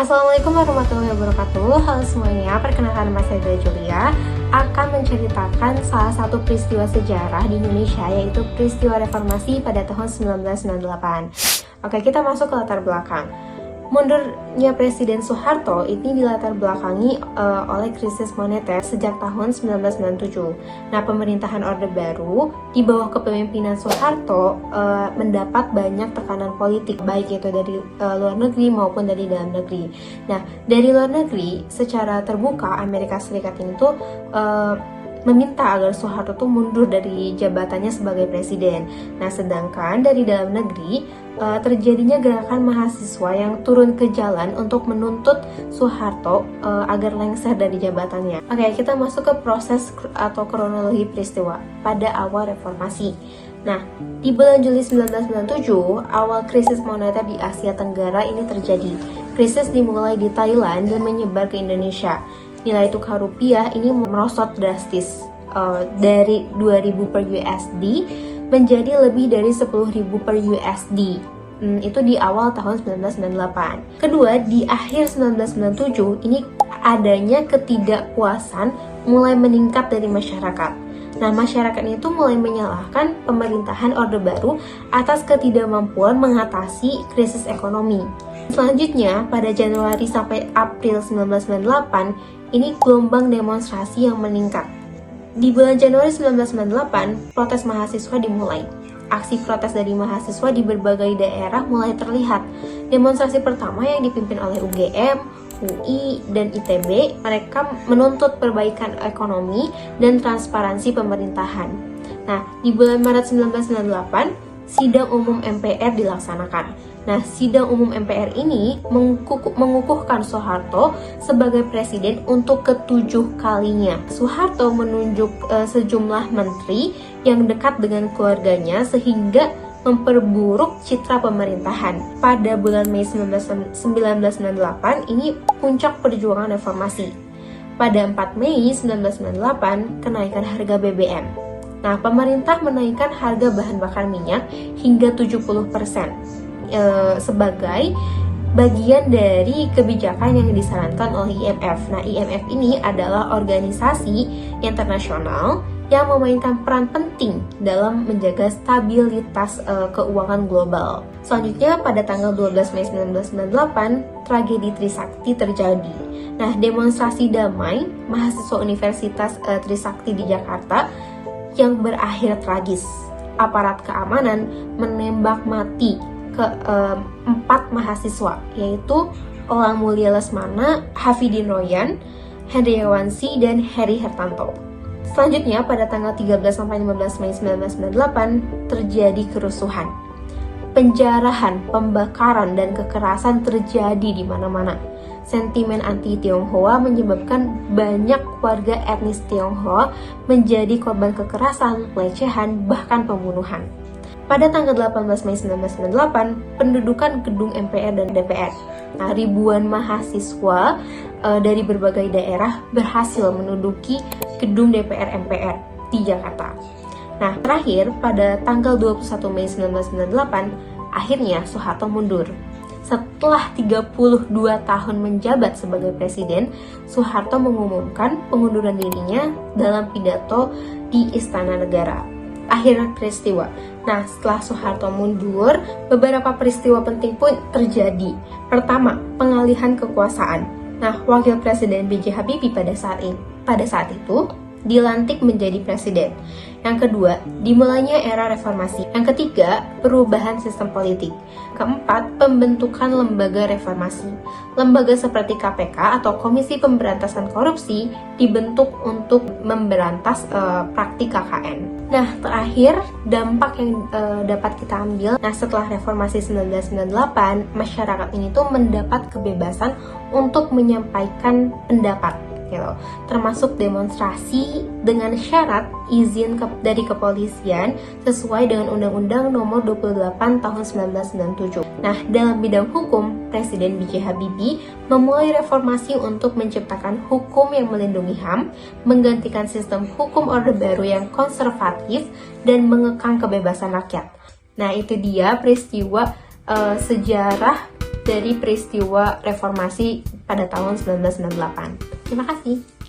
Assalamualaikum warahmatullahi wabarakatuh. Halo semuanya, perkenalkan nama saya Julia akan menceritakan salah satu peristiwa sejarah di Indonesia, yaitu peristiwa reformasi pada tahun 1998. Oke, kita masuk ke latar belakang. Mundurnya Presiden Soeharto ini dilatar belakangi oleh krisis moneter sejak tahun 1997. Nah, pemerintahan Orde Baru di bawah kepemimpinan Soeharto mendapat banyak tekanan politik, baik itu dari luar negeri maupun dari dalam negeri. Nah, dari luar negeri secara terbuka Amerika Serikat ini tuh meminta agar Soeharto tuh mundur dari jabatannya sebagai presiden. Nah, sedangkan dari dalam negeri terjadinya gerakan mahasiswa yang turun ke jalan untuk menuntut Soeharto agar lengser dari jabatannya. Oke, kita masuk ke proses atau kronologi peristiwa pada awal reformasi. Nah, di bulan Juli 1997, awal krisis moneter di Asia Tenggara ini terjadi. Krisis dimulai di Thailand dan menyebar ke Indonesia. Nilai tukar rupiah ini merosot drastis dari 2.000 per USD menjadi lebih dari 10.000 per USD. Itu di awal tahun 1998. Kedua, di akhir 1997 ini adanya ketidakpuasan mulai meningkat dari masyarakat. Nah, masyarakat itu mulai menyalahkan pemerintahan Orde Baru atas ketidakmampuan mengatasi krisis ekonomi. Selanjutnya, pada Januari sampai April 1998, ini gelombang demonstrasi yang meningkat. Di bulan Januari 1998, protes mahasiswa dimulai. Aksi protes dari mahasiswa di berbagai daerah mulai terlihat. Demonstrasi pertama yang dipimpin oleh UGM, UI, dan ITB, mereka menuntut perbaikan ekonomi dan transparansi pemerintahan. Nah, di bulan Maret 1998, sidang umum MPR dilaksanakan. Nah, sidang umum MPR ini mengukuhkan Soeharto sebagai presiden untuk ke-7 kalinya. Soeharto menunjuk sejumlah menteri yang dekat dengan keluarganya sehingga memperburuk citra pemerintahan. Pada bulan Mei 1998, ini puncak perjuangan reformasi. Pada 4 Mei 1998, kenaikan harga BBM. Nah, pemerintah menaikkan harga bahan bakar minyak hingga 70%. Sebagai bagian dari kebijakan yang disarankan oleh IMF. Nah, IMF ini adalah organisasi internasional yang memainkan peran penting dalam menjaga stabilitas keuangan global. Selanjutnya, pada tanggal 12 Mei 1998, tragedi Trisakti terjadi. Nah, demonstrasi damai mahasiswa Universitas Trisakti di Jakarta yang berakhir tragis. Aparat keamanan menembak mati ke 4 mahasiswa, yaitu Elang Mulia Lesmana, Hafidin Royan, Hendriawansi, dan Heri Hertanto. Selanjutnya, pada tanggal 13-15 Mei 1998 terjadi kerusuhan. Penjarahan, pembakaran, dan kekerasan terjadi di mana-mana. Sentimen anti-Tionghoa menyebabkan banyak warga etnis Tionghoa menjadi korban kekerasan, pelecehan, bahkan pembunuhan. Pada tanggal 18 Mei 1998, pendudukan gedung MPR dan DPR. Nah, ribuan mahasiswa dari berbagai daerah berhasil menduduki gedung DPR MPR di Jakarta. Nah, terakhir pada tanggal 21 Mei 1998, akhirnya Soeharto mundur. Setelah 32 tahun menjabat sebagai presiden, Soeharto mengumumkan pengunduran dirinya dalam pidato di Istana Negara. Akhir peristiwa. Nah, setelah Soeharto mundur, beberapa peristiwa penting pun terjadi. Pertama, pengalihan kekuasaan. Nah, Wakil Presiden B.J. Habibie pada saat itu dilantik menjadi presiden. Yang kedua, dimulainya era reformasi. Yang ketiga, perubahan sistem politik. Keempat, pembentukan lembaga reformasi. Lembaga seperti KPK atau Komisi Pemberantasan Korupsi dibentuk untuk memberantas praktik KKN. Nah, terakhir, dampak yang dapat kita ambil. Nah, setelah reformasi 1998, masyarakat ini tuh mendapat kebebasan untuk menyampaikan pendapat. Termasuk demonstrasi dengan syarat izin dari kepolisian sesuai dengan Undang-Undang Nomor 28 Tahun 1997. Nah, dalam bidang hukum, Presiden B.J. Habibie memulai reformasi untuk menciptakan hukum yang melindungi HAM, menggantikan sistem hukum Orde Baru yang konservatif, dan mengekang kebebasan rakyat. Nah, itu dia peristiwa sejarah dari peristiwa reformasi pada tahun 1998. Terima kasih.